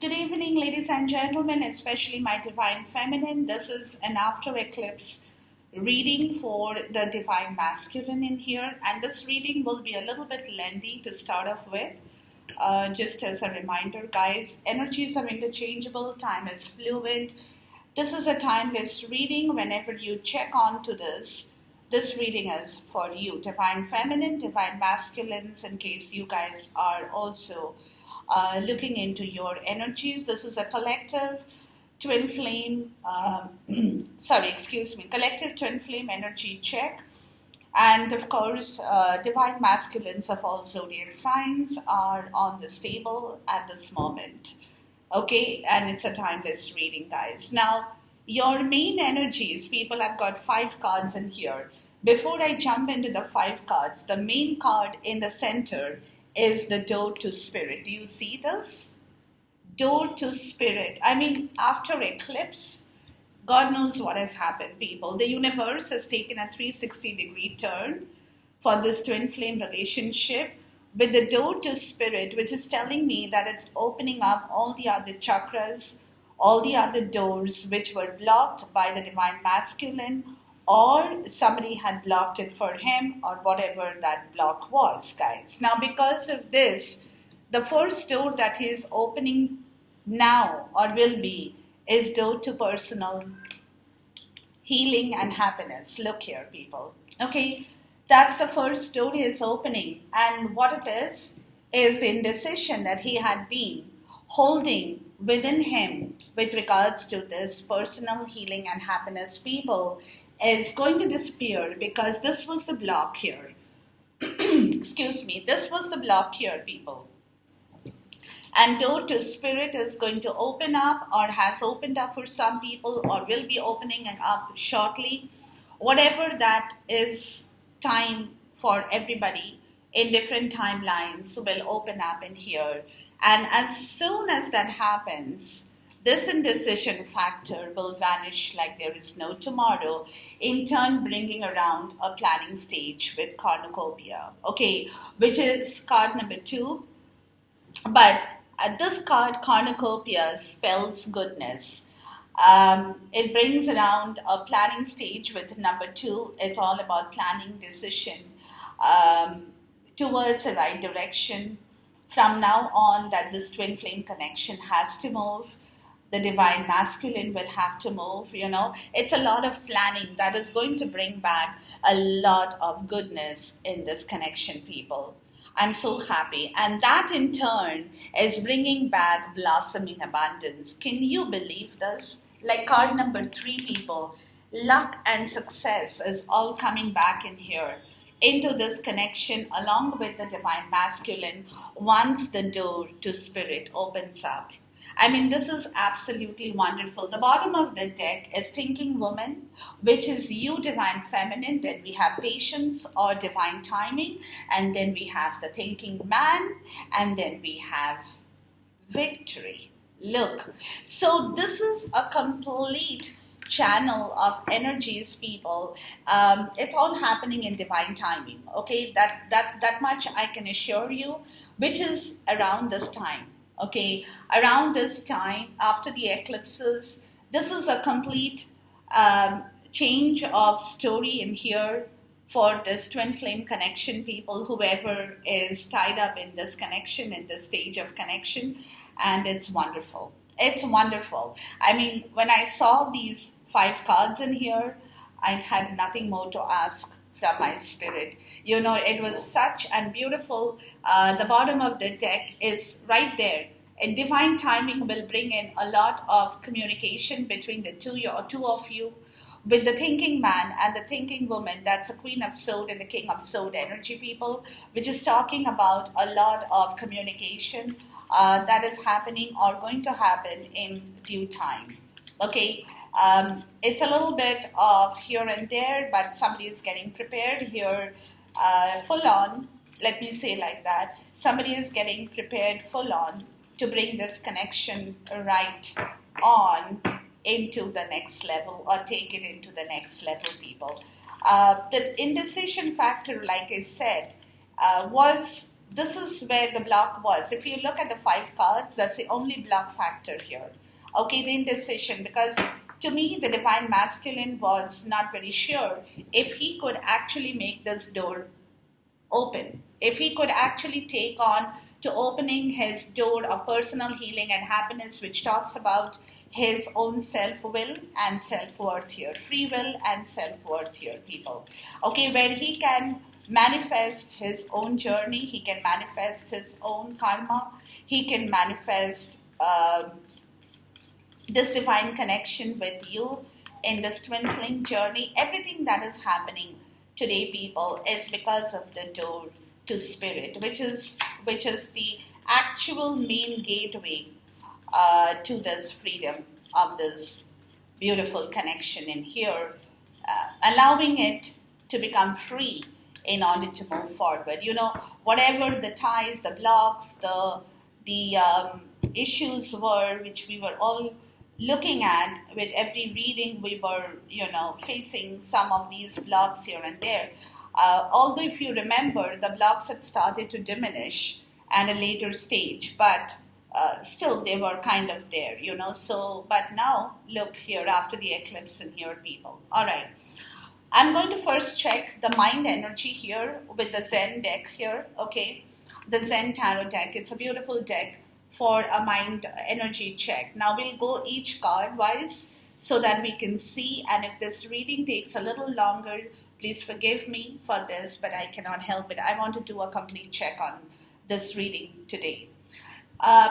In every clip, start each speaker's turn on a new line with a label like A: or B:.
A: Good evening, ladies and gentlemen, especially my divine feminine. This is an after eclipse reading for the divine masculine in here, and this reading will be a little bit lengthy to start off with. Just as a reminder, guys, energies are interchangeable, time is fluid. This is a timeless reading. Whenever you check on to this reading is for you, divine feminine, divine masculines, in case you guys are also looking into your energies. This is a collective twin flame, collective twin flame energy check. And of course, divine masculines of all zodiac signs are on this table at this moment. Okay, and it's a timeless reading, guys. Now, your main energies, people have got 5 cards in here. Before I jump into the 5 cards, the main card in the center is the door to spirit. Do you see this? Door to spirit. I mean, after eclipse, God knows what has happened, people. The universe has taken a 360-degree turn for this twin flame relationship with the door to spirit, which is telling me that it's opening up all the other chakras, all the other doors which were blocked by the divine masculine, or somebody had blocked it for him, or whatever that block was, guys. Now, because of this, the first door that he is opening now or will be is door to personal healing and happiness. Look here, people. Okay, that's the first door he is opening. And what it is the indecision that he had been holding within him with regards to this personal healing and happiness, people, is going to disappear, because this was the block here. Excuse me, this was the block here, people. And door to spirit is going to open up, or has opened up for some people, or will be opening up shortly. Whatever that is, time for everybody in different timelines will open up in here. And as soon as that happens, this indecision factor will vanish like there is no tomorrow, in turn bringing around a planning stage with cornucopia, okay, which is card number 2. But this card, cornucopia, spells goodness. It brings around a planning stage with number 2. It's all about planning, decision towards the right direction. From now on, that this twin flame connection has to move. The divine masculine will have to move, It's a lot of planning that is going to bring back a lot of goodness in this connection, people. I'm so happy. And that in turn is bringing back blossoming abundance. Can you believe this? Like card number 3, people, luck and success is all coming back in here into this connection along with the divine masculine once the door to spirit opens up. I mean, this is absolutely wonderful. The bottom of the deck is thinking woman, which is you, divine feminine. Then we have patience or divine timing. And then we have the thinking man. And then we have victory. Look. So this is a complete channel of energies, people. It's all happening in divine timing. Okay, that much I can assure you, which is around this time. Okay, around this time, after the eclipses, this is a complete change of story in here for this twin flame connection, people, whoever is tied up in this connection, in this stage of connection, and it's wonderful. It's wonderful. I mean, when I saw these 5 cards in here, I had nothing more to ask from my spirit. It was such and beautiful. The bottom of the deck is right there. And divine timing will bring in a lot of communication between the two of you, with the thinking man and the thinking woman. That's a Queen of Swords and the King of Swords energy, people, which is talking about a lot of communication that is happening or going to happen in due time. Okay. It's a little bit of here and there, but somebody is getting prepared here full on. Let me say like that. Somebody is getting prepared full on to bring this connection right on into the next level, or take it into the next level, people. The indecision factor, like I said, was this is where the block was. If you look at the 5 cards, that's the only block factor here. Okay, the indecision, because to me, the Divine Masculine was not very sure if he could actually make this door open, if he could actually take on to opening his door of personal healing and happiness, which talks about his own self-will and self-worth here, free will and self-worth here, people. Okay, where he can manifest his own journey, he can manifest his own karma, he can manifest this divine connection with you in this twin flame journey. Everything that is happening today, people, is because of the door to spirit, which is the actual main gateway to this freedom of this beautiful connection in here, allowing it to become free in order to move forward. You know, whatever the ties, the blocks, the issues were, which we were all looking at with every reading, we were, facing some of these blocks here and there. Although if you remember, the blocks had started to diminish at a later stage, but still they were kind of there, So, but now look here after the eclipse in here, people. All right. I'm going to first check the mind energy here with the Zen deck here, okay? The Zen Tarot deck. It's a beautiful deck for a mind energy check. Now we'll go each card wise so that we can see, and if this reading takes a little longer, please forgive me for this, but I cannot help it. I want to do a complete check on this reading today.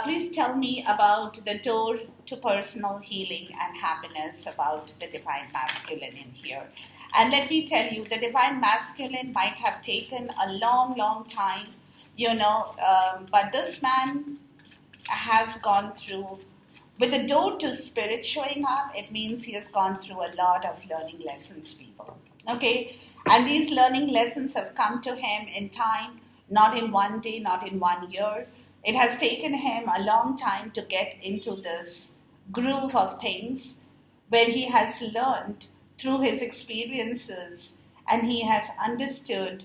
A: Please tell me about the door to personal healing and happiness, about the Divine Masculine in here. And let me tell you, the Divine Masculine might have taken a long, long time, but this man has gone through, with the door to spirit showing up, it means he has gone through a lot of learning lessons, people. Okay? And these learning lessons have come to him in time, not in one day, not in 1 year. It has taken him a long time to get into this groove of things where he has learned through his experiences, and he has understood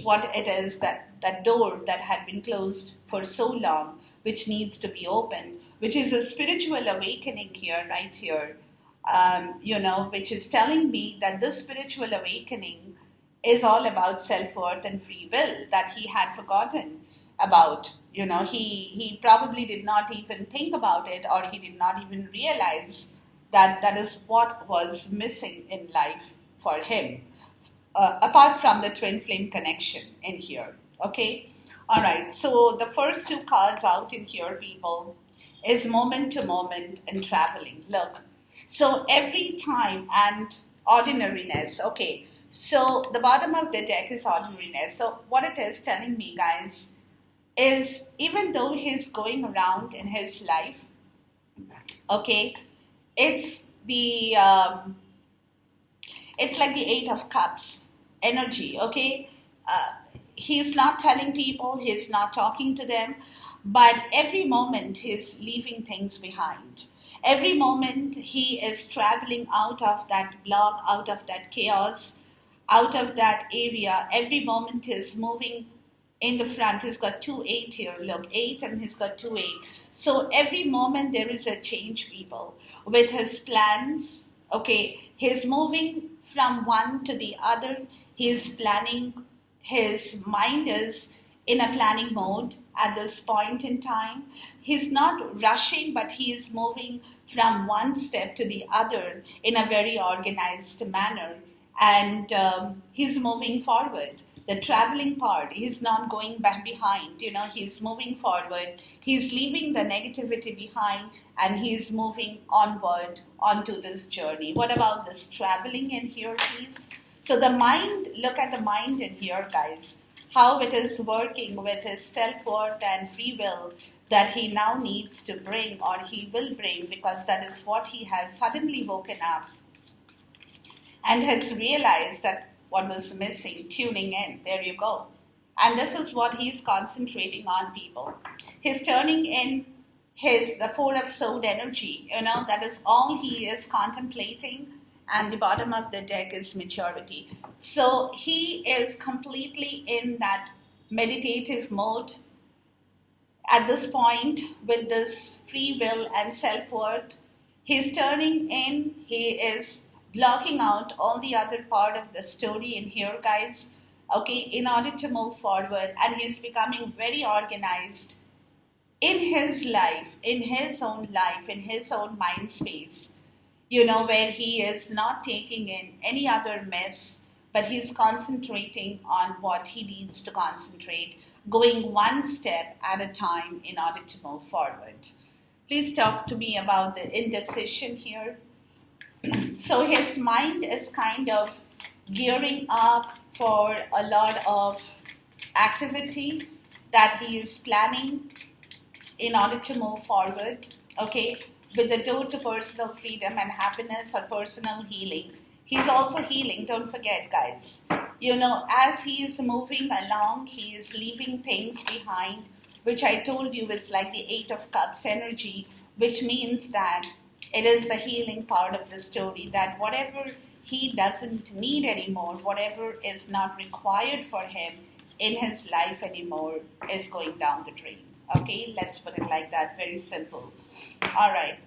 A: what it is, that door that had been closed for so long, which needs to be opened, which is a spiritual awakening here, right here, which is telling me that this spiritual awakening is all about self-worth and free will that he had forgotten about. He probably did not even think about it, or he did not even realize that is what was missing in life for him, apart from the twin flame connection in here. Okay? All right, so the first 2 cards out in here, people, is moment to moment and traveling. Look, so every time and ordinariness. Okay, so the bottom of the deck is ordinariness. So what it is telling me, guys, is even though he's going around in his life, okay, it's like the 8 of Cups energy, okay? He's not telling people, he's not talking to them, but every moment he's leaving things behind. Every moment he is traveling out of that block, out of that chaos, out of that area. Every moment is moving in the front. He's got 2-8 here, look, 8, and he's got 2-8. So every moment there is a change, people, with his plans. Okay, he's moving from one to the other. He's planning. His mind is in a planning mode at this point in time. He's not rushing, but he is moving from one step to the other in a very organized manner. And he's moving forward. The traveling part, he's not going back behind, he's moving forward. He's leaving the negativity behind, and he's moving onward onto this journey. What about this traveling in here, please? So the mind, look at the mind in here, guys, how it is working with his self-worth and free will that he now needs to bring, or he will bring, because that is what he has suddenly woken up and has realized that what was missing, tuning in. There you go. And this is what he's concentrating on, people. He's turning in the 4 of Sword energy. That is all he is contemplating. And the bottom of the deck is maturity. So he is completely in that meditative mode. At this point, with this free will and self-worth, he's turning in, he is blocking out all the other part of the story in here, guys, okay, in order to move forward. And he's becoming very organized in his life, in his own life, in his own mind space, where he is not taking in any other mess, but he's concentrating on what he needs to concentrate, going one step at a time in order to move forward. Please talk to me about the indecision here. So his mind is kind of gearing up for a lot of activity that he is planning in order to move forward, okay, with the door to personal freedom and happiness or personal healing. He's also healing, don't forget, guys. As he is moving along, he is leaving things behind, which I told you is like the Eight of Cups energy, which means that it is the healing part of the story, that whatever he doesn't need anymore, whatever is not required for him in his life anymore, is going down the drain. Okay, let's put it like that, very simple. All right.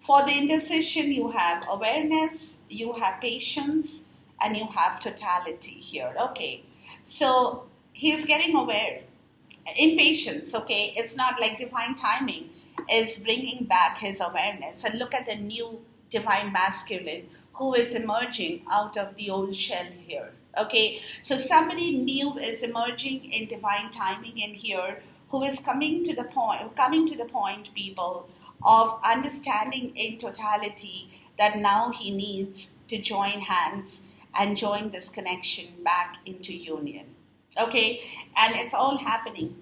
A: For the indecision, you have awareness, you have patience, and you have totality here. Okay, so he's getting aware. In patience, okay, it's not like divine timing is bringing back his awareness. And look at the new divine masculine who is emerging out of the old shell here. Okay, so somebody new is emerging in divine timing in here, who is coming to the point, people, of understanding in totality that now he needs to join hands and join this connection back into union. Okay, and it's all happening.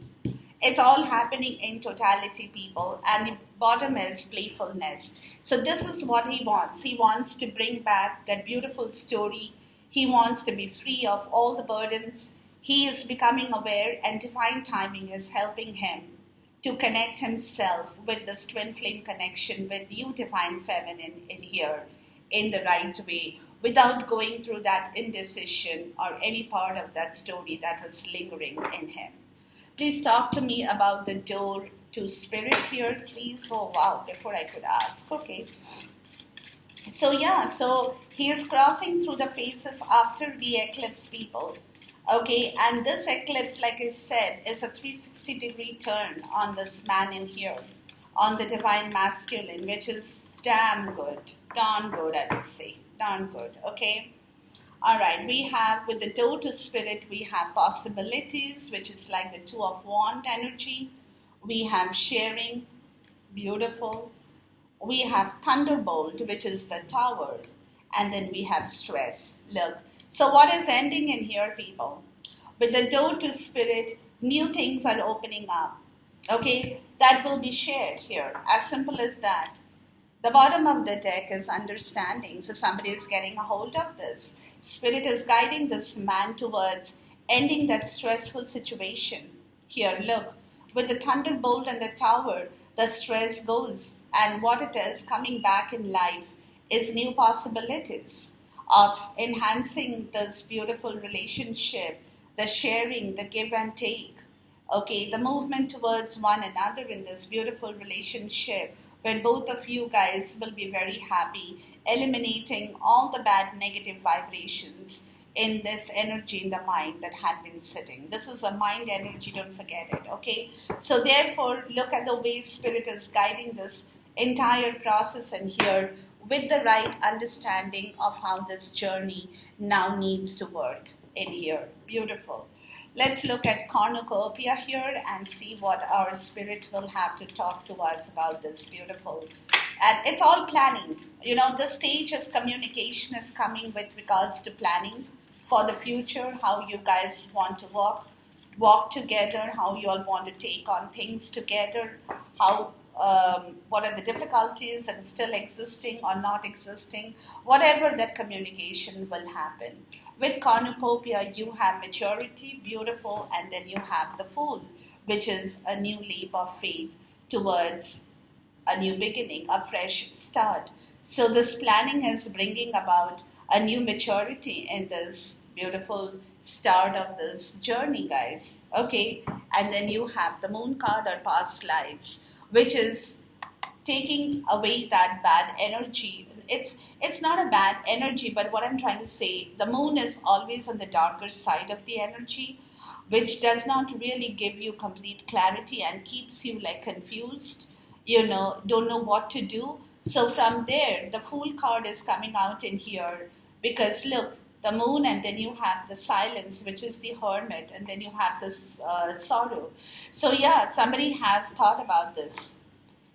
A: It's all happening in totality, people. And the bottom is playfulness. So this is what he wants. He wants to bring back that beautiful story. He wants to be free of all the burdens. He is becoming aware, and divine timing is helping him to connect himself with this twin flame connection with you, divine feminine, in here in the right way, without going through that indecision or any part of that story that was lingering in him. Please talk to me about the door to spirit here, please. Oh, wow, before I could ask. Okay. So, so he is crossing through the phases after the eclipse, people. Okay, and this eclipse, like I said, is a 360-degree turn on this man in here, on the divine masculine, which is darn good, I would say, darn good, okay? All right, we have, with the door to spirit, we have possibilities, which is like the Two of Wands energy. We have sharing, beautiful. We have thunderbolt, which is the tower. And then we have stress, look. So what is ending in here, people? With the door to spirit, new things are opening up. Okay, that will be shared here. As simple as that. The bottom of the deck is understanding. So somebody is getting a hold of this. Spirit is guiding this man towards ending that stressful situation. Here, look. With the thunderbolt and the tower, the stress goes. And what it is coming back in life is new possibilities of enhancing this beautiful relationship, the sharing, the give and take, okay, the movement towards one another in this beautiful relationship where both of you guys will be very happy, eliminating all the bad negative vibrations in this energy in the mind that had been sitting. This is a mind energy, don't forget it, okay? So therefore, look at the way Spirit is guiding this entire process in here with the right understanding of how this journey now needs to work in here. Beautiful. Let's look at cornucopia here and see what our spirit will have to talk to us about this. Beautiful. And it's all planning. You know, the stage is communication is coming with regards to planning for the future, how you guys want to walk together, how you all want to take on things together, how what are the difficulties that are still existing or not existing, whatever that communication will happen. With cornucopia, you have maturity, beautiful, and then you have the Fool, which is a new leap of faith towards a new beginning, a fresh start. So this planning is bringing about a new maturity in this beautiful start of this journey, guys. Okay, and then you have the moon card or past lives, which is taking away that bad energy. It's not a bad energy, but what I'm trying to say, the moon is always on the darker side of the energy, which does not really give you complete clarity and keeps you like confused, don't know what to do. So from there, the Fool card is coming out in here, because look, the moon, and then you have the silence, which is the hermit, and then you have this sorrow. So yeah, somebody has thought about this.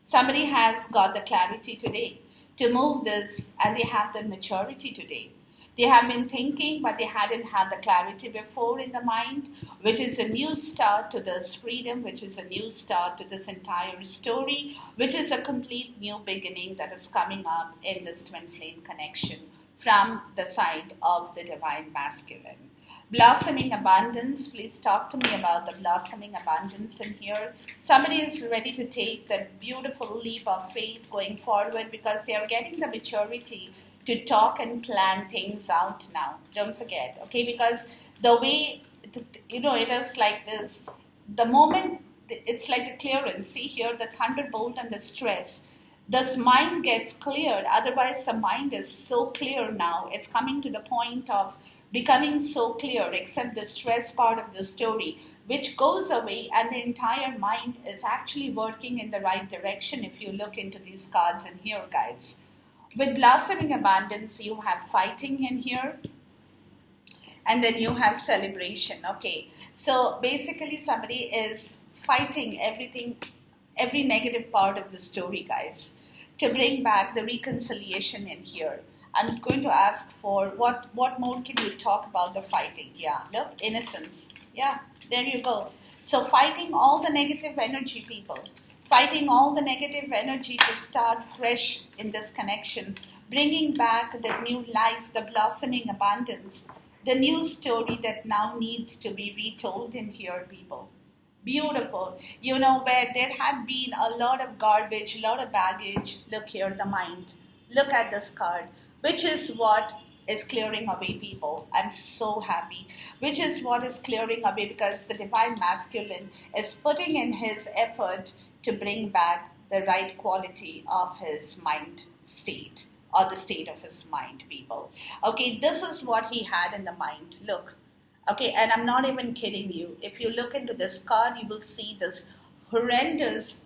A: Somebody has got the clarity today to move this, and they have the maturity today. They have been thinking, but they hadn't had the clarity before in the mind, which is a new start to this freedom, which is a new start to this entire story, which is a complete new beginning that is coming up in this twin flame connection from the side of the divine masculine. Blossoming abundance, please talk to me about the blossoming abundance in here. Somebody is ready to take that beautiful leap of faith going forward, because they are getting the maturity to talk and plan things out now. Don't forget, okay? Because the way, it is like this. The moment, it's like a clearance. See here, the thunderbolt and the stress. This mind gets cleared. Otherwise, the mind is so clear now. It's coming to the point of becoming so clear, except the stress part of the story, which goes away, and the entire mind is actually working in the right direction if you look into these cards in here, guys. With blossoming abundance, you have fighting in here, and then you have celebration. Okay, so basically somebody is fighting everything, every negative part of the story, guys, to bring back the reconciliation in here. I'm going to ask for what more can you talk about the fighting? Yeah, look, innocence. Yeah, there you go. So fighting all the negative energy, people. Fighting all the negative energy to start fresh in this connection. Bringing back the new life, the blossoming abundance. The new story that now needs to be retold in here, people. Beautiful. Where there had been a lot of garbage, a lot of baggage. Look here, the mind. Look at this card. Which is what is clearing away, people. I'm so happy. Which is what is clearing away, because the divine masculine is putting in his effort to bring back the right quality of his mind state, or the state of his mind, people. Okay, this is what he had in the mind. Look. Okay, and I'm not even kidding you. If you look into this card, you will see this horrendous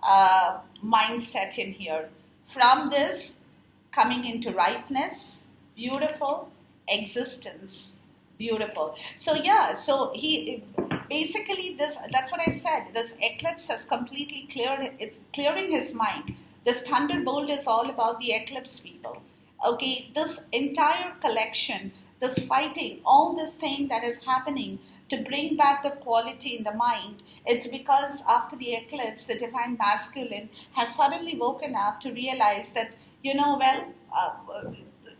A: mindset in here. From this, coming into ripeness, beautiful, existence, beautiful. So yeah, so he basically that's what I said. This eclipse has completely cleared, it's clearing his mind. This thunderbolt is all about the eclipse, people. Okay, this entire collection, this fighting, all this thing that is happening to bring back the quality in the mind, it's because after the eclipse, the divine masculine has suddenly woken up to realize that,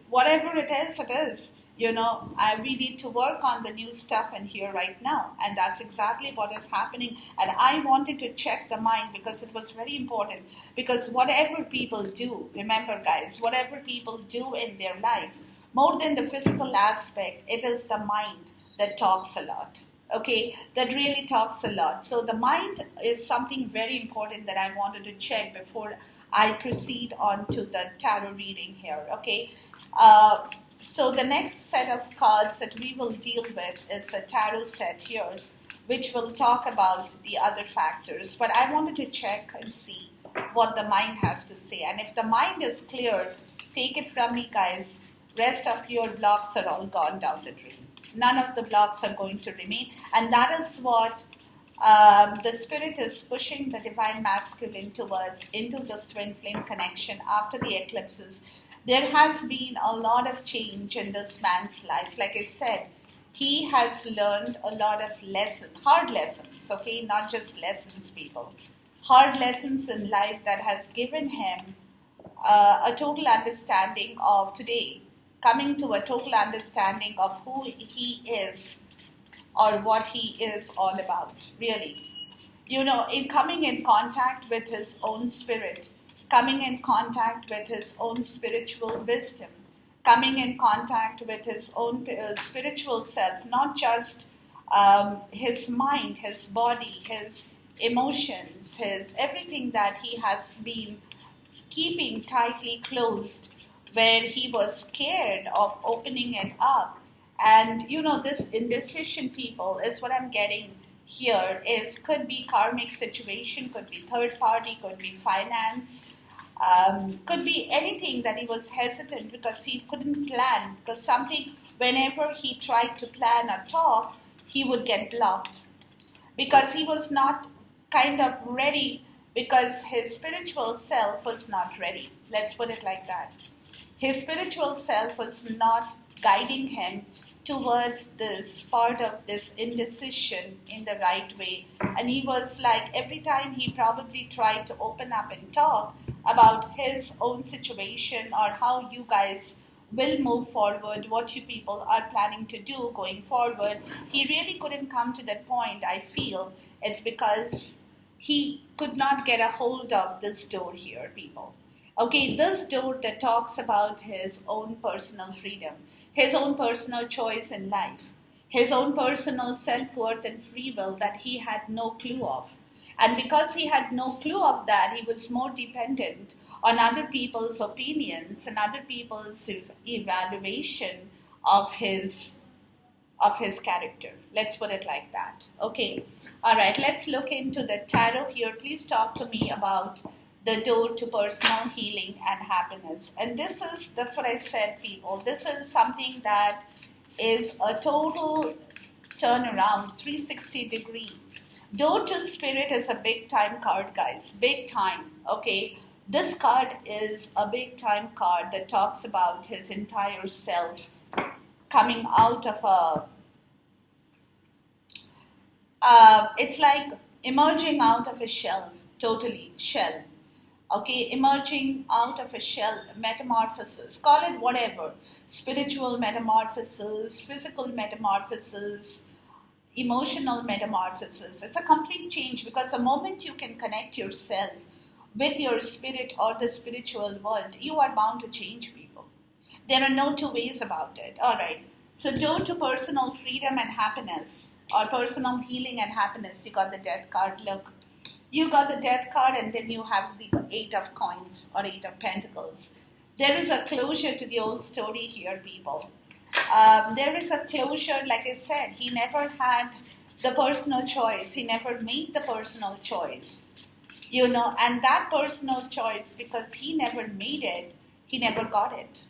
A: whatever it is, it is. We need to work on the new stuff in here right now. And that's exactly what is happening. And I wanted to check the mind, because it was very important. Because whatever people do, remember guys, whatever people do in their life, more than the physical aspect, it is the mind that talks a lot. Okay, that really talks a lot. So the mind is something very important that I wanted to check before I proceed on to the tarot reading here. Okay, so the next set of cards that we will deal with is the tarot set here, which will talk about the other factors. But I wanted to check and see what the mind has to say. And if the mind is clear, take it from me, guys, rest of your blocks are all gone down the drain. None of the blocks are going to remain. And that is what the spirit is pushing the divine masculine towards, into this twin flame connection after the eclipses. There has been a lot of change in this man's life. Like I said, he has learned a lot of lessons, hard lessons, okay, not just lessons, people. Hard lessons in life that has given him a total understanding of today, coming to a total understanding of who he is, or what he is all about, really. In coming in contact with his own spirit, coming in contact with his own spiritual wisdom, coming in contact with his own spiritual self, not just his mind, his body, his emotions, his everything that he has been keeping tightly closed, where he was scared of opening it up. And this indecision, people, is what I'm getting here. Is could be karmic situation, could be third party, could be finance, could be anything that he was hesitant because he couldn't plan. Because something, whenever he tried to plan or talk, he would get blocked because he was not kind of ready, because his spiritual self was not ready. Let's put it like that. His spiritual self was not guiding him towards this part of this indecision in the right way. And he was like, every time he probably tried to open up and talk about his own situation or how you guys will move forward, what you people are planning to do going forward, he really couldn't come to that point. I feel it's because he could not get a hold of this door here, people. Okay, this door that talks about his own personal freedom, his own personal choice in life, his own personal self-worth and free will that he had no clue of. And because he had no clue of that, he was more dependent on other people's opinions and other people's evaluation of his character. Let's put it like that. Okay. All right. Let's look into the tarot here. Please talk to me about the door to personal healing and happiness. And that's what I said, people. This is something that is a total turnaround, 360 degree. Door to Spirit is a big time card, guys. Big time. Okay. This card is a big time card that talks about his entire self coming out of it's like emerging out of a shell, totally shell. Okay, emerging out of a shell, metamorphosis, call it whatever, spiritual metamorphosis, physical metamorphosis, emotional metamorphosis. It's a complete change, because the moment you can connect yourself with your spirit or the spiritual world, you are bound to change, people. There are no two ways about it. All right. So door to personal freedom and happiness, or personal healing and happiness. You got the Death card. Look, you got the Death card, and then you have the Eight of Coins or Eight of Pentacles. There is a closure to the old story here, people. There is a closure. Like I said, he never had the personal choice. He never made the personal choice. And that personal choice, because he never made it, he never got it.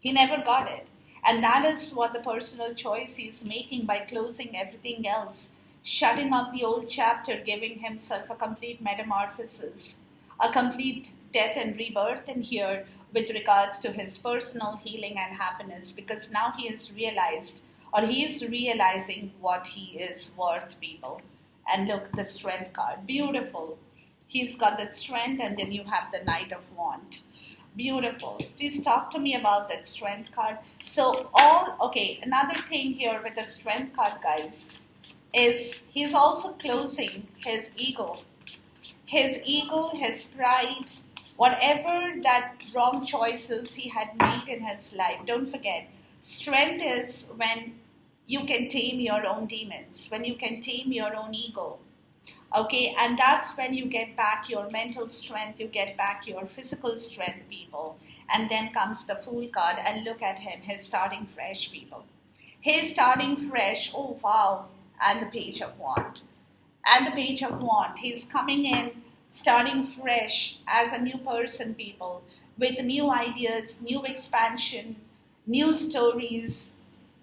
A: He never got it. And that is what the personal choice he's making by closing everything else, shutting up the old chapter, giving himself a complete metamorphosis, a complete death and rebirth in here with regards to his personal healing and happiness, because now he has realized, or he is realizing what he is worth, people. And look, the Strength card, beautiful. He's got that strength, and then you have the Knight of Wands. Beautiful. Please talk to me about that Strength card. So another thing here with the Strength card, guys, is he's also closing his ego. His ego, his pride, whatever that wrong choices he had made in his life. Don't forget, strength is when you can tame your own demons, when you can tame your own ego. Okay, and that's when you get back your mental strength, you get back your physical strength, people. And then comes the Fool card, and look at him. He's starting fresh, people. He's starting fresh. Oh, wow. And the Page of Wands. And the Page of Wands. He's coming in, starting fresh as a new person, people, with new ideas, new expansion, new stories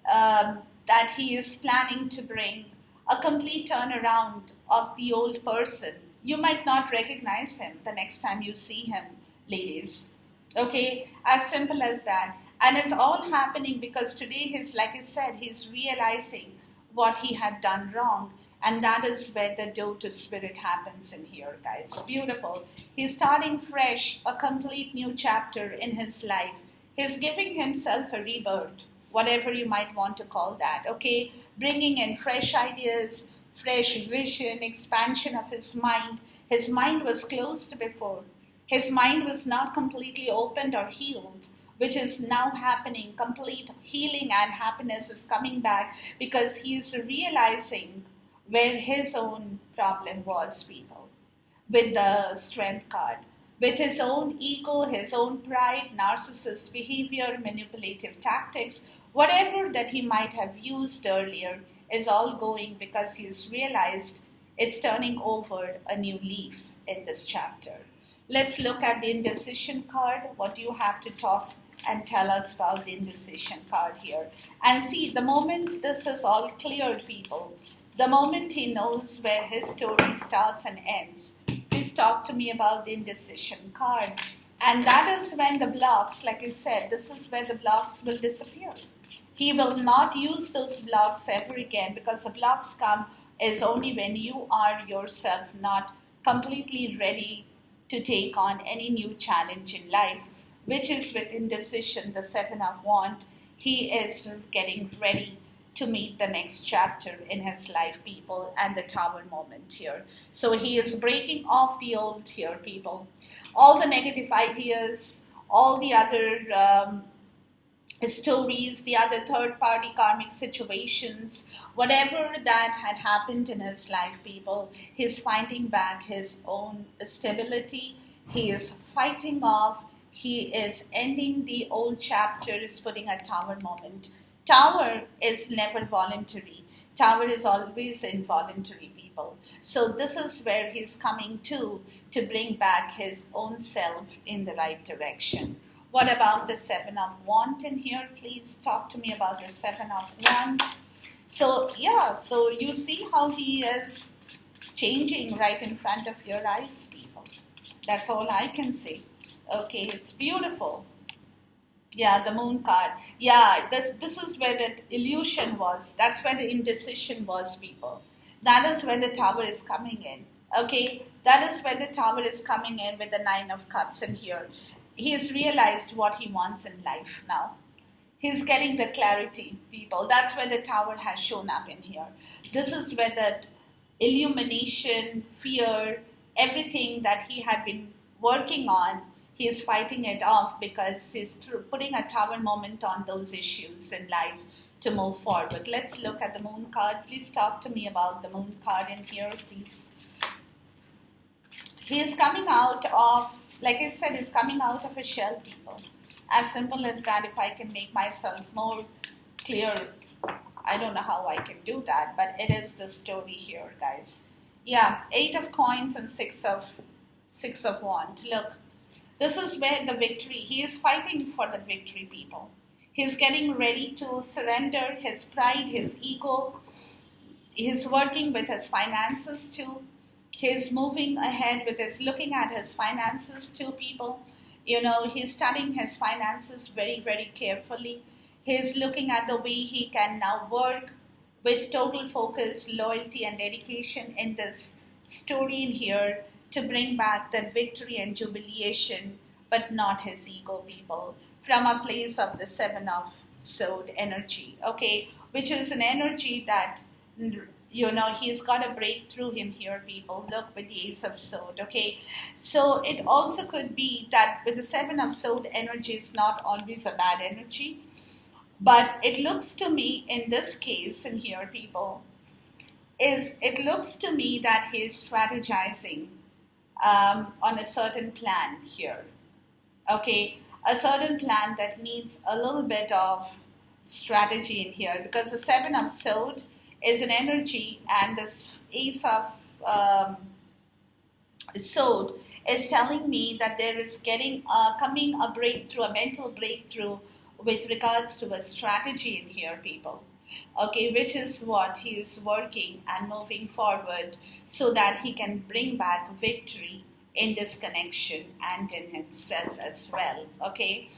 A: that he is planning to bring. A complete turnaround of the old person. You might not recognize him the next time you see him, ladies. Okay, as simple as that. And it's all happening because today like I said, he's realizing what he had done wrong. And that is where the door to Spirit happens in here, guys. Beautiful. He's starting fresh, a complete new chapter in his life. He's giving himself a rebirth, whatever you might want to call that, okay? Bringing in fresh ideas, fresh vision, expansion of his mind. His mind was closed before. His mind was not completely opened or healed which is now happening. Complete healing and happiness is coming back because he's realizing where his own problem was, people, with the Strength card. With his own ego, his own pride, narcissist behavior, manipulative tactics, whatever that he might have used earlier is all going because he's realized it's turning over a new leaf in this chapter. Let's look at the indecision card. What do you have to talk and tell us about the indecision card here? And see, the moment this is all cleared, people, the moment he knows where his story starts and ends, please talk to me about the indecision card. And that is when the blocks, like I said, this is where the blocks will disappear. He will not use those blocks ever again because the blocks come is only when you are yourself not completely ready to take on any new challenge in life, which is with indecision, the Seven of Wands. He is getting ready to meet the next chapter in his life, people, and the Tower moment here. So he is breaking off the old here, people. All the negative ideas, all the other stories, the other third-party karmic situations, whatever that had happened in his life, people, he's finding back his own stability. He is fighting off. He is ending the old chapters, putting a Tower moment. Tower is never voluntary. Tower is always involuntary, people. So this is where he's coming to bring back his own self in the right direction. What about the Seven of Wands in here? Please talk to me about the Seven of Wands. So yeah, so you see how he is changing right in front of your eyes, people. That's all I can say. Okay, it's beautiful. Yeah, the Moon card. Yeah, this is where the illusion was. That's where the indecision was, people. That is where the Tower is coming in. Okay, that is where the Tower is coming in with the Nine of Cups in here. He's realized what he wants in life now. He's getting the clarity, people. That's where the Tower has shown up in here. This is where the illumination, fear, everything that he had been working on, he's fighting it off because he's putting a Tower moment on those issues in life to move forward. Let's look at the Moon card. Please talk to me about the Moon card in here, please. He is coming out of, like I said, he's coming out of a shell, people. As simple as that. If I can make myself more clear, I don't know how I can do that, but it is the story here, guys. Yeah, 8 of Coins and 6 of Wands. Look. This is where the victory, he is fighting for the victory, people. He's getting ready to surrender his pride, his ego. He's working with his finances too. He's moving ahead with his, looking at his finances too, people. You know, he's studying his finances very, very carefully. He's looking at the way he can now work with total focus, loyalty, and dedication in this story in here, to bring back that victory and jubilation, but not his ego, people, from a place of the Seven of Swords energy, okay, which is an energy that, you know, he's got a breakthrough in here, people. Look, with the Ace of Swords, okay. So it also could be that with the Seven of Swords energy is not always a bad energy, but it looks to me in this case in here, people, it looks to me that he's strategizing on a certain plan here, okay, a certain plan that needs a little bit of strategy in here, because the Seven of Swords is an energy, and this Ace of Swords is telling me that there is coming a breakthrough, a mental breakthrough with regards to a strategy in here, people. Okay, which is what he is working and moving forward so that he can bring back victory in this connection and in himself as well. Okay,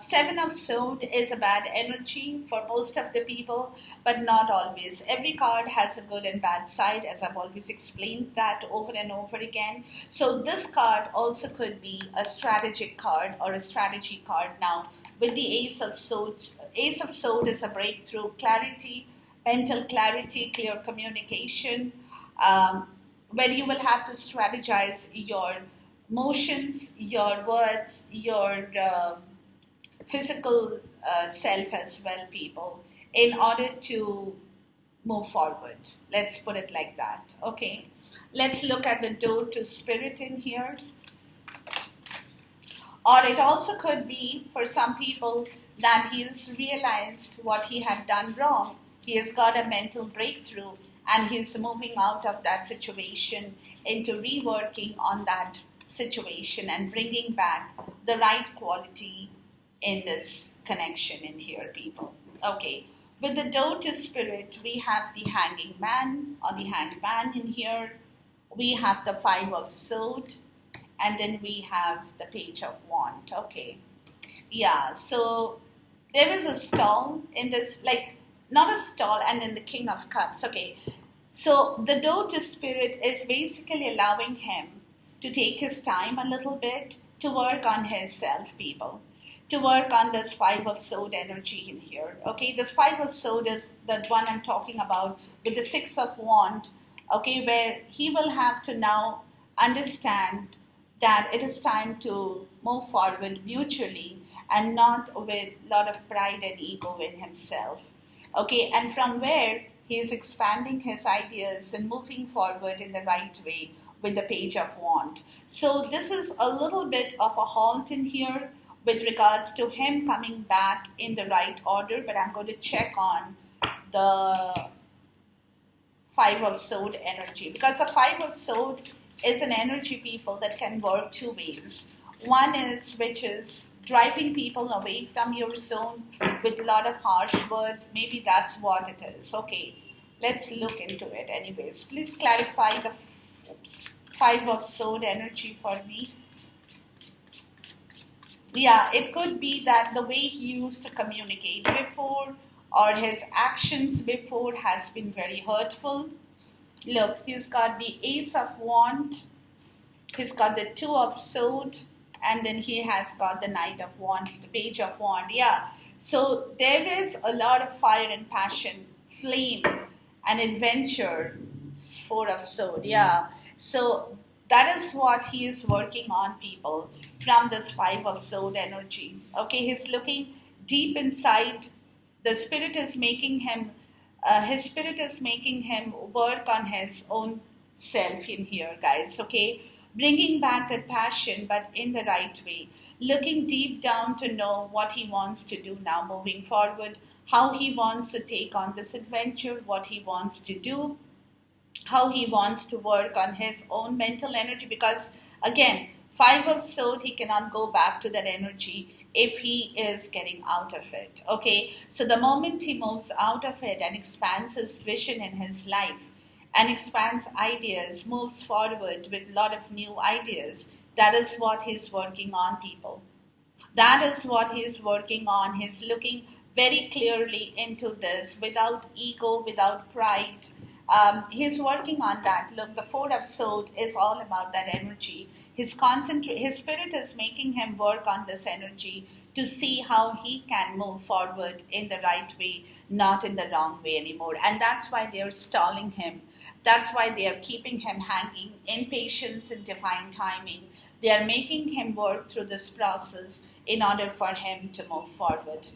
A: Seven of Swords is a bad energy for most of the people, but not always. Every card has a good and bad side, as I've always explained that over and over again. So this card also could be a strategic card or a strategy card now. With the Ace of Swords is a breakthrough, clarity, mental clarity, clear communication, where you will have to strategize your motions, your words, your physical self as well, people, in order to move forward. Let's put it like that. Okay. Let's look at the door to spirit in here. Or it also could be for some people that he has realized what he had done wrong. He has got a mental breakthrough and he's moving out of that situation into reworking on that situation and bringing back the right quality in this connection in here, people. Okay. With the door to spirit, we have the hanging man or the hanged man in here. We have the 5 of swords. And then we have the page of wand. Okay. Yeah, so there is a stall in this, like, not a stall, and then the king of cups. Okay. So the door to spirit is basically allowing him to take his time a little bit to work on his self, people. To work on this 5 of sword energy in here. Okay, this 5 of sword is the one I'm talking about with the 6 of wand. Okay, where he will have to now understand that it is time to move forward mutually and not with a lot of pride and ego in himself. Okay, and from where he is expanding his ideas and moving forward in the right way with the page of wand. So this is a little bit of a halt in here with regards to him coming back in the right order, but I'm going to check on the 5 of sword energy, because the 5 of sword is an energy, people, that can work 2 ways. One is which is driving people away from your zone with a lot of harsh words. Maybe that's what it is. Okay, let's look into it anyways. Please clarify the 5 of sword energy for me. Yeah, it could be that the way he used to communicate before or his actions before has been very hurtful. Look, he's got the ace of wand, he's got the 2 of sword, and then he has got the knight of wand, the page of wand. Yeah, so there is a lot of fire and passion, flame and adventure, 4 of sword. Yeah, so that is what he is working on, people, from this 5 of sword energy. Okay, he's looking deep inside. The spirit is making him his spirit is making him work on his own self in here, guys. Okay, bringing back that passion, but in the right way. Looking deep down to know what he wants to do now moving forward, how he wants to take on this adventure, what he wants to do, how he wants to work on his own mental energy. Because again, 5 of sword, he cannot go back to that energy if he is getting out of it. Okay, so the moment he moves out of it and expands his vision in his life and expands ideas, moves forward with a lot of new ideas, that is what he's working on, people. That is what he's working on. He's looking very clearly into this without ego, without pride. He's working on that. Look, the 4 of sword is all about that energy. His spirit is making him work on this energy to see how he can move forward in the right way, not in the wrong way anymore. And that's why they're stalling him. That's why they are keeping him hanging in patience and divine timing. They are making him work through this process in order for him to move forward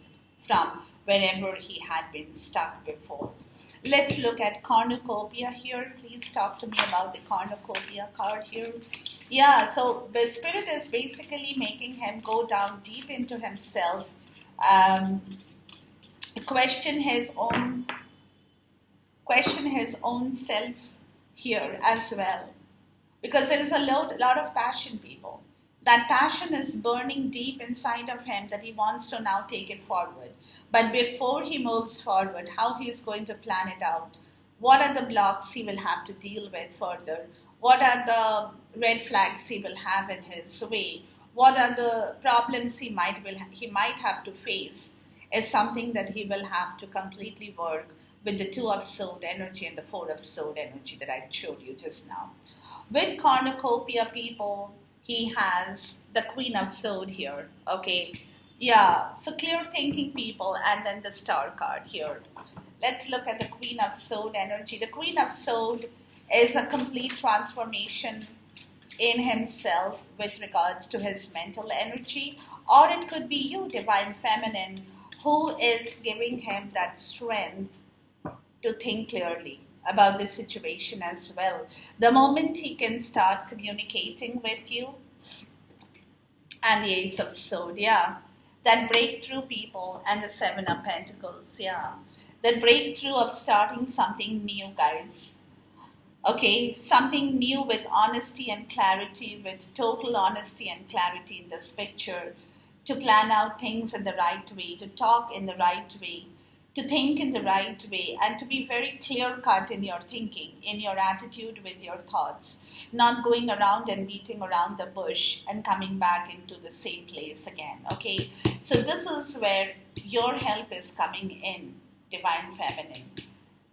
A: from wherever he had been stuck before. Let's look at cornucopia here. Please talk to me about the cornucopia card here. Yeah, so the spirit is basically making him go down deep into himself, question his own self here as well. Because there is a lot of passion, people. That passion is burning deep inside of him that he wants to now take it forward. But before he moves forward, how he is going to plan it out, what are the blocks he will have to deal with further, what are the red flags he will have in his way, what are the problems he might have to face, is something that he will have to completely work with the 2 of sword energy and the 4 of sword energy that I showed you just now. With cornucopia, people, he has the Queen of Sword here. Okay, yeah, so clear thinking, people, and then the star card here. Let's look at the Queen of Sword energy. The Queen of Sword is a complete transformation in himself with regards to his mental energy, or it could be you, Divine Feminine, who is giving him that strength to think clearly about the situation as well. The moment he can start communicating with you, and the Ace of Swords, yeah. That breakthrough, people, and the Seven of Pentacles, yeah. That breakthrough of starting something new, guys. Okay, something new with honesty and clarity, with total honesty and clarity in this picture, to plan out things in the right way, to talk in the right way, to think in the right way, and to be very clear-cut in your thinking, in your attitude with your thoughts, not going around and beating around the bush and coming back into the same place again, okay? So this is where your help is coming in, Divine Feminine,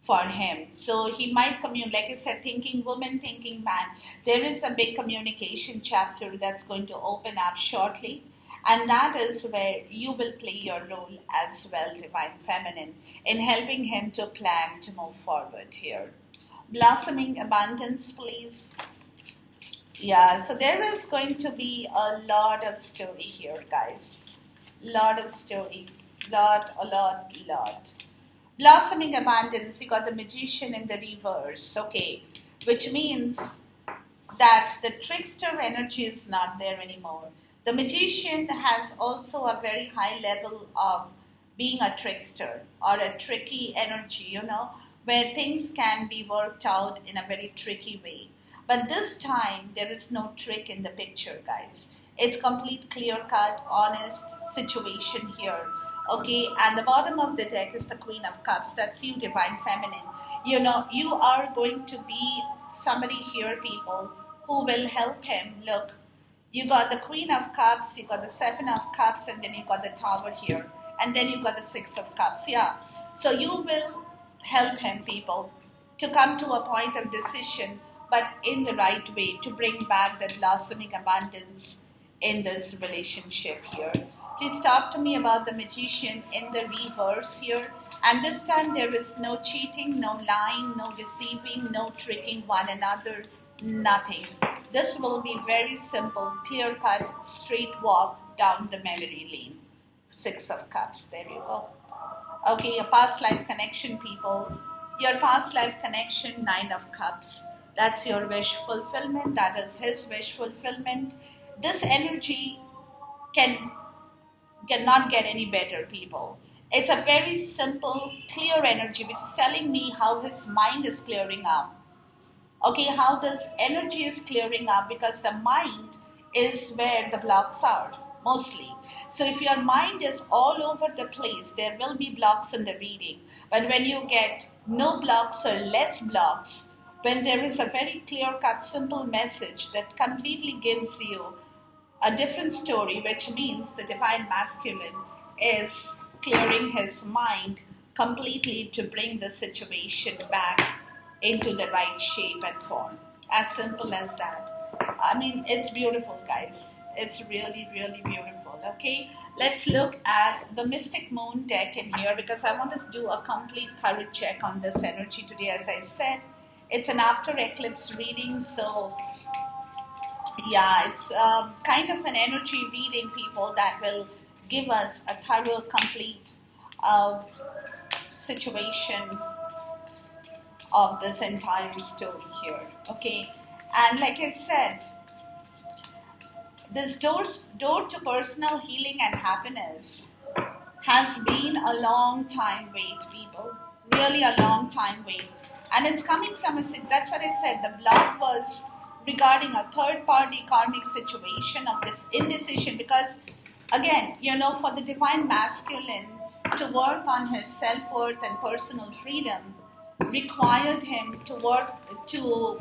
A: for him. So he might communicate, like I said, thinking woman, thinking man. There is a big communication chapter that's going to open up shortly. And that is where you will play your role as well, Divine Feminine, in helping him to plan to move forward here. Blossoming abundance, please. Yeah, so there is going to be a lot of story here, guys. Lot of story. Lot. Blossoming abundance, you got the Magician in the reverse, okay, which means that the trickster energy is not there anymore. The Magician has also a very high level of being a trickster or a tricky energy, you know, where things can be worked out in a very tricky way. But this time, there is no trick in the picture, guys. It's complete, clear-cut, honest situation here. Okay, and the bottom of the deck is the Queen of Cups. That's you, Divine Feminine. You know, you are going to be somebody here, people, who will help him. Look, you got the Queen of Cups, you got the Seven of Cups, and then you got the Tower here. And then you got the Six of Cups, yeah. So you will help him, people, to come to a point of decision, but in the right way, to bring back that blossoming abundance in this relationship here. Please talk to me about the Magician in the reverse here. And this time there is no cheating, no lying, no deceiving, no tricking one another, nothing. This will be very simple, clear-cut, straight walk down the memory lane. Six of Cups, there you go. Okay, your past life connection, people. Your past life connection, Nine of Cups. That's your wish fulfillment. That is his wish fulfillment. This energy cannot get any better, people. It's a very simple, clear energy which is telling me how his mind is clearing up. Okay, how this energy is clearing up, because the mind is where the blocks are, mostly. So if your mind is all over the place, there will be blocks in the reading. But when you get no blocks or less blocks, when there is a very clear-cut, simple message that completely gives you a different story, which means the Divine Masculine is clearing his mind completely to bring the situation back into the right shape and form. As simple as that. I mean, it's beautiful, guys. It's really, really beautiful. Okay, let's look at the Mystic Moon deck in here, because I want to do a complete thorough check on this energy today. As I said, it's an after eclipse reading, so yeah, it's kind of an energy reading, people, that will give us a thorough, complete situation of this entire story here. Okay, and like I said, this door to personal healing and happiness has been a long time wait, people. Really a long time wait. And it's coming from that's what I said, the block was regarding a third-party karmic situation of this indecision, because again, you know, for the Divine Masculine to work on his self-worth and personal freedom required him to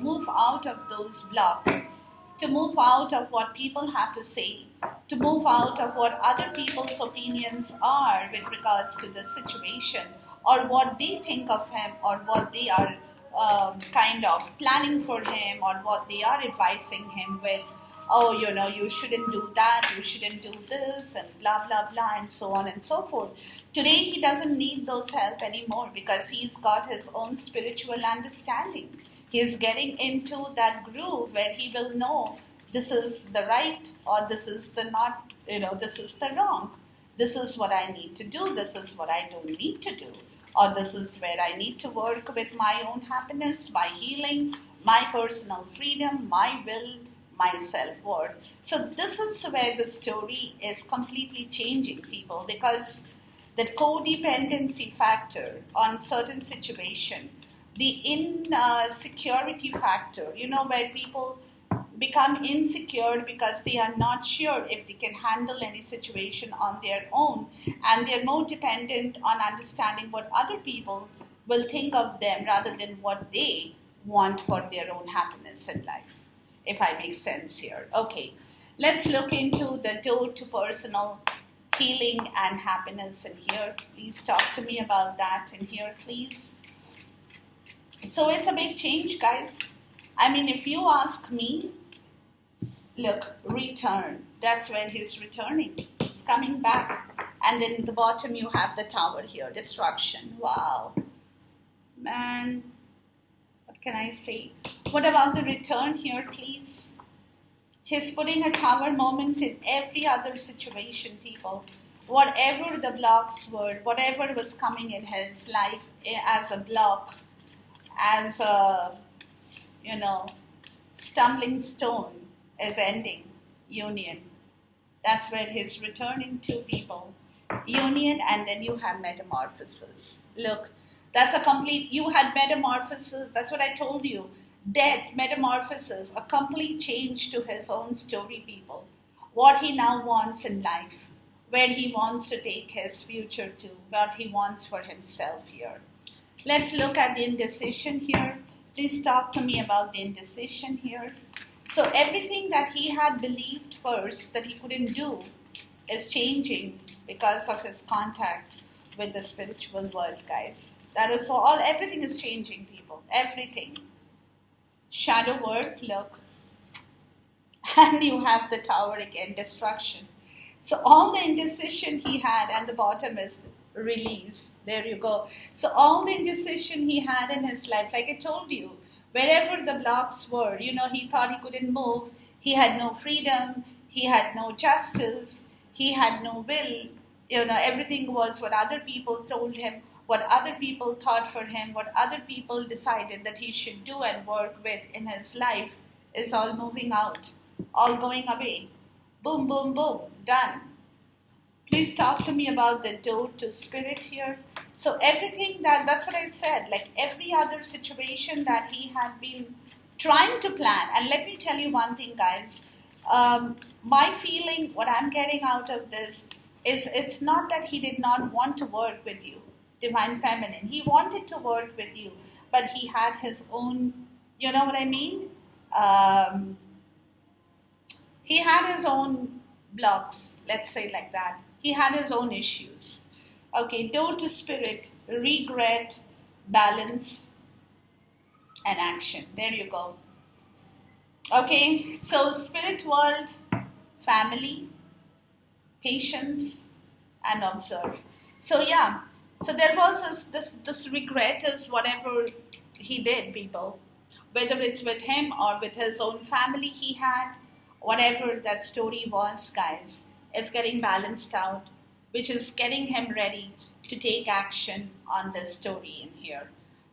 A: move out of those blocks, to move out of what people have to say, to move out of what other people's opinions are with regards to the situation, or what they think of him, or what they are kind of planning for him, or what they are advising him with. Oh, you know, you shouldn't do that, you shouldn't do this, and blah, blah, blah, and so on and so forth. Today, he doesn't need those help anymore, because he's got his own spiritual understanding. He's getting into that groove where he will know this is the right or this is the not, this is the wrong. This is what I need to do. This is what I don't need to do. Or this is where I need to work with my own happiness, my healing, my personal freedom, my will, my self-worth. So this is where the story is completely changing people, because the codependency factor on certain situation, the insecurity factor, where people become insecure because they are not sure if they can handle any situation on their own, and they're more dependent on understanding what other people will think of them rather than what they want for their own happiness in life, if I make sense here. Okay, let's look into the door to personal healing and happiness in here. Please talk to me about that in here, please. So it's a big change, guys. I mean, if you ask me, look, return. That's where he's returning. He's coming back. And then at the bottom you have the tower here, destruction. Wow. Man, what can I say? What about the return here, please? He's putting a tower moment in every other situation, people. Whatever the blocks were, whatever was coming in his life as a block, as a, stumbling stone, is ending. Union. That's where he's returning to, people. Union, and then you have metamorphosis. Look, that's a complete, you had metamorphosis, that's what I told you. Death, metamorphosis, a complete change to his own story, people. What he now wants in life, where he wants to take his future to, what he wants for himself here. Let's look at the indecision here. Please talk to me about the indecision here. So everything that he had believed first that he couldn't do is changing because of his contact with the spiritual world, guys. That is all. Everything is changing, people. Everything. Shadow work, look. And you have the tower again, destruction. So all the indecision he had, and the bottom is release. There you go. So all the indecision he had in his life, like I told you, wherever the blocks were, he thought he couldn't move. He had no freedom. He had no justice. He had no will. Everything was what other people told him, what other people thought for him, what other people decided that he should do and work with in his life is all moving out, all going away. Boom, boom, boom, done. Please talk to me about the door to spirit here. So everything that's what I said, like every other situation that he had been trying to plan. And let me tell you one thing, guys. My feeling, what I'm getting out of this is it's not that he did not want to work with you, Divine Feminine. He wanted to work with you, but he had his own, you know what I mean? He had his own blocks, let's say like that. He had his own issues. Okay, door to spirit, regret, balance, and action. There you go. Okay, so spirit world, family, patience, and observe. So yeah, so there was this regret is whatever he did, people. Whether it's with him or with his own family he had, whatever that story was, guys, it's getting balanced out, which is getting him ready to take action on this story in here.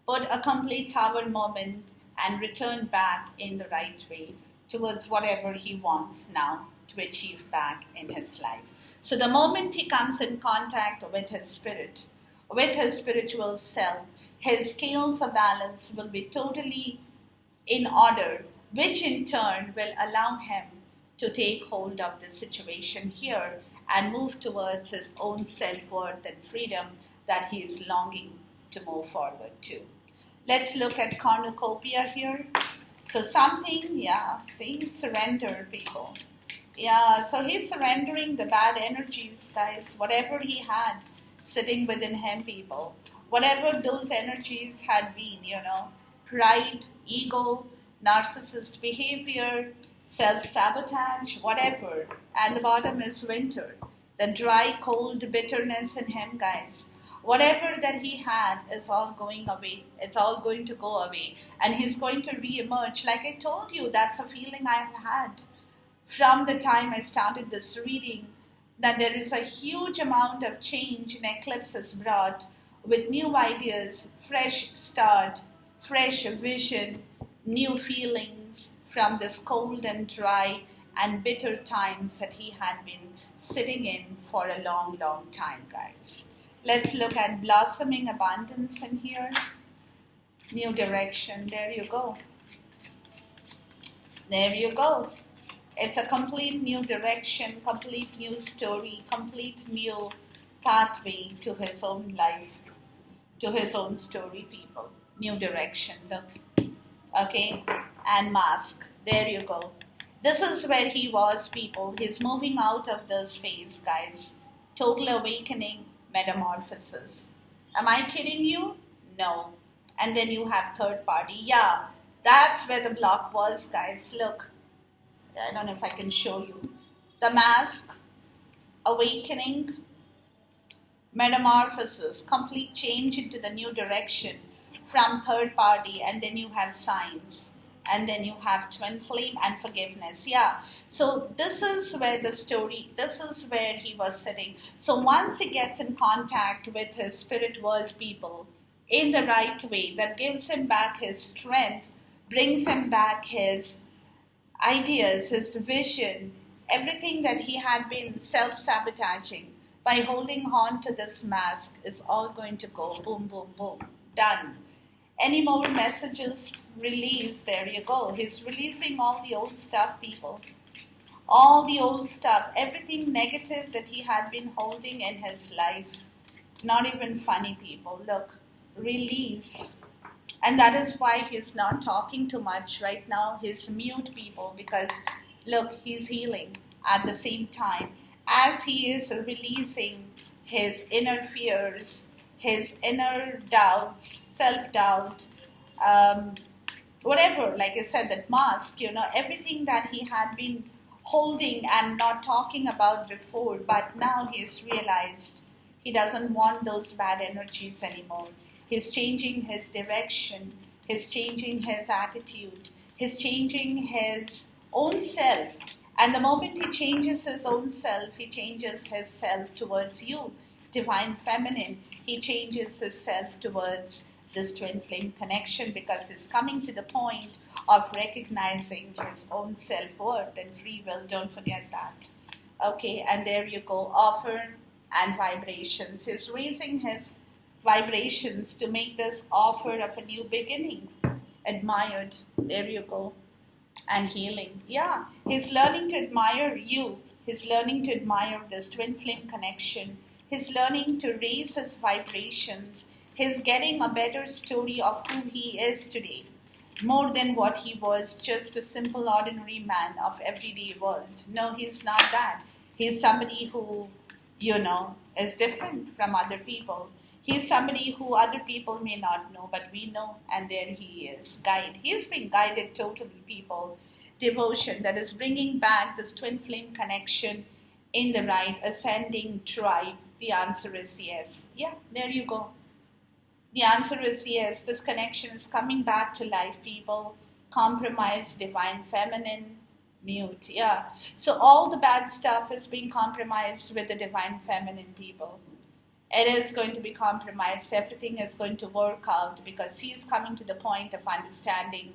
A: Put a complete tower moment and return back in the right way towards whatever he wants now to achieve back in his life. So the moment he comes in contact with his spirit, with his spiritual self, his scales of balance will be totally in order, which in turn will allow him to take hold of the situation here and move towards his own self-worth and freedom that he is longing to move forward to. Let's look at cornucopia here. So something, surrender, people. Yeah, so he's surrendering the bad energies, guys, whatever he had sitting within him, people. Whatever those energies had been, pride, ego, narcissist behavior, self-sabotage, whatever. And the bottom is winter. The dry, cold bitterness in him, guys. Whatever that he had is all going away. It's all going to go away. And he's going to re-emerge. Like I told you, that's a feeling I've had. from the time I started this reading, that there is a huge amount of change in Eclipse has brought with new ideas, fresh start, fresh vision, new feelings from this cold and dry and bitter times that he had been sitting in for a long, long time, guys. Let's look at blossoming abundance in here. New direction. There you go. There you go. It's a complete new direction, complete new story, complete new pathway to his own life, to his own story, people. New direction, look. Okay, and mask. There you go. This is where he was, people. He's moving out of this phase, guys. Total awakening, metamorphosis. Am I kidding you? No. And then you have third party. Yeah, that's where the block was, guys. Look. I don't know if I can show you. The mask, awakening, metamorphosis, complete change into the new direction from third party, and then you have signs, and then you have twin flame and forgiveness. Yeah, so this is where the story, this is where he was sitting. So once he gets in contact with his spirit world people in the right way, that gives him back his strength, brings him back his ideas, his vision, everything that he had been self-sabotaging by holding on to this mask is all going to go boom, boom, boom, done. Any more messages? Release. There you go. He's releasing all the old stuff, people. All the old stuff, everything negative that he had been holding in his life. Not even funny, people. Look, release. And that is why he's not talking too much right now. He's mute, people, because look, he's healing at the same time as he is releasing his inner fears, his inner doubts, self-doubt, whatever, like I said, that mask, everything that he had been holding and not talking about before, but now he's realized he doesn't want those bad energies anymore. He's changing his direction. He's changing his attitude. He's changing his own self. And the moment he changes his own self, he changes his self towards you, divine feminine. He changes his self towards this twin flame connection, because he's coming to the point of recognizing his own self-worth and free will. Don't forget that. Okay, and there you go. Offer and vibrations. He's raising his vibrations to make this offer of a new beginning admired. There you go. And healing. Yeah, he's learning to admire you. He's learning to admire this twin flame connection. He's learning to raise his vibrations. He's getting a better story of who he is today, more than what he was, just a simple ordinary man of everyday world. No, he's not that. He's somebody who, is different from other people. He's somebody who other people may not know, but we know, and there he is, guide. He's being guided totally, people. Devotion, that is bringing back this twin flame connection in the right ascending tribe. The answer is yes. Yeah, there you go. The answer is yes. This connection is coming back to life, people. Compromise, divine feminine, mute. Yeah. So all the bad stuff is being compromised with the divine feminine, people. It is going to be compromised. Everything is going to work out, because he is coming to the point of understanding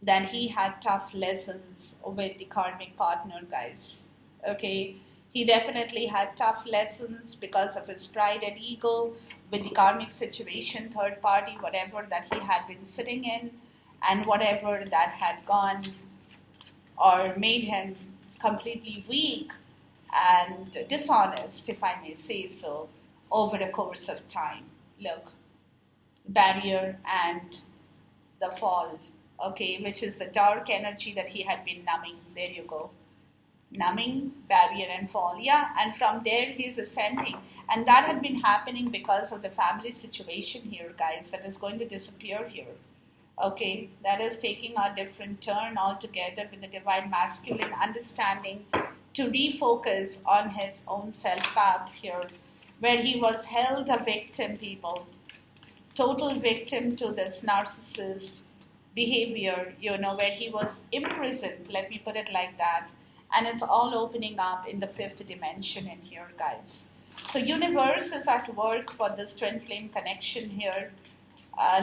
A: that he had tough lessons with the karmic partner, guys. Okay, he definitely had tough lessons because of his pride and ego with the karmic situation, third party, whatever that he had been sitting in, and whatever that had gone or made him completely weak and dishonest, if I may say so, over the course of time. Look, barrier and the fall, okay, which is the dark energy that he had been numbing. There you go. Numbing, barrier and fall. Yeah, and from there he's ascending. And that had been happening because of the family situation here, guys, that is going to disappear here. Okay, that is taking a different turn altogether with the divine masculine understanding to refocus on his own self path here, where he was held a victim, people, total victim to this narcissist behavior, where he was imprisoned, let me put it like that, and it's all opening up in the fifth dimension in here, guys. So universe is at work for this twin flame connection here,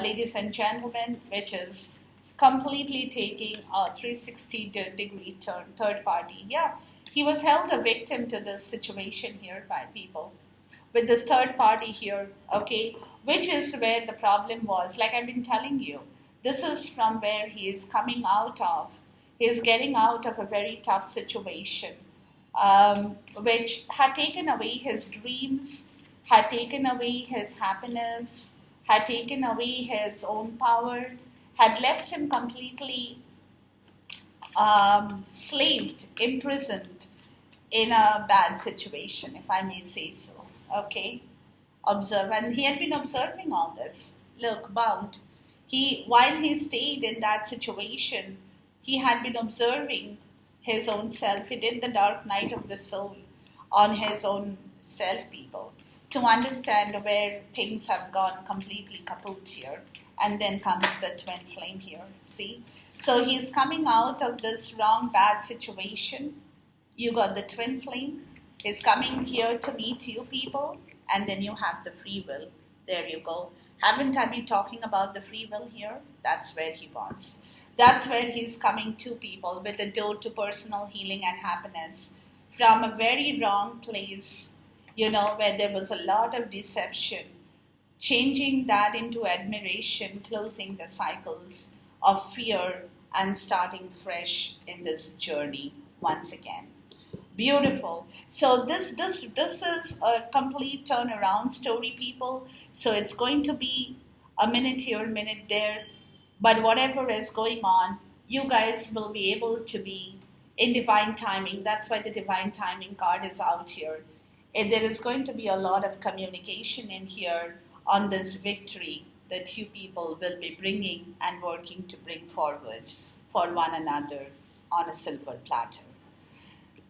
A: ladies and gentlemen, which is completely taking a 360-degree turn, third party. Yeah, he was held a victim to this situation here by people with this third party here, okay, which is where the problem was. Like I've been telling you, this is from where he is coming out of. He is getting out of a very tough situation, which had taken away his dreams, had taken away his happiness, had taken away his own power, had left him completely slaved, imprisoned in a bad situation, if I may say so. Okay, observe, and he had been observing all this. Look, bound. While he stayed in that situation, he had been observing his own self. He did the dark night of the soul on his own self, people, to understand where things have gone completely kaput here. And then comes the twin flame here. See, so he's coming out of this wrong, bad situation. You got the twin flame. He's coming here to meet you people, and then you have the free will. There you go. Haven't I been talking about the free will here? That's where he was. That's where he's coming to people, with a door to personal healing and happiness from a very wrong place, where there was a lot of deception, changing that into admiration, closing the cycles of fear and starting fresh in this journey once again. Beautiful. So this is a complete turnaround story, people. So it's going to be a minute here, minute there, but whatever is going on, you guys will be able to be in divine timing. That's why the divine timing card is out here. And there is going to be a lot of communication in here on this victory that you people will be bringing and working to bring forward for one another on a silver platter.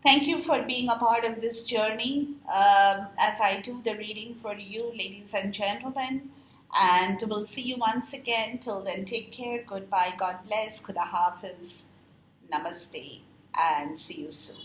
A: Thank you for being a part of this journey as I do the reading for you, ladies and gentlemen. And we'll see you once again. Till then, take care. Goodbye. God bless. Khuda Hafiz. Namaste. And see you soon.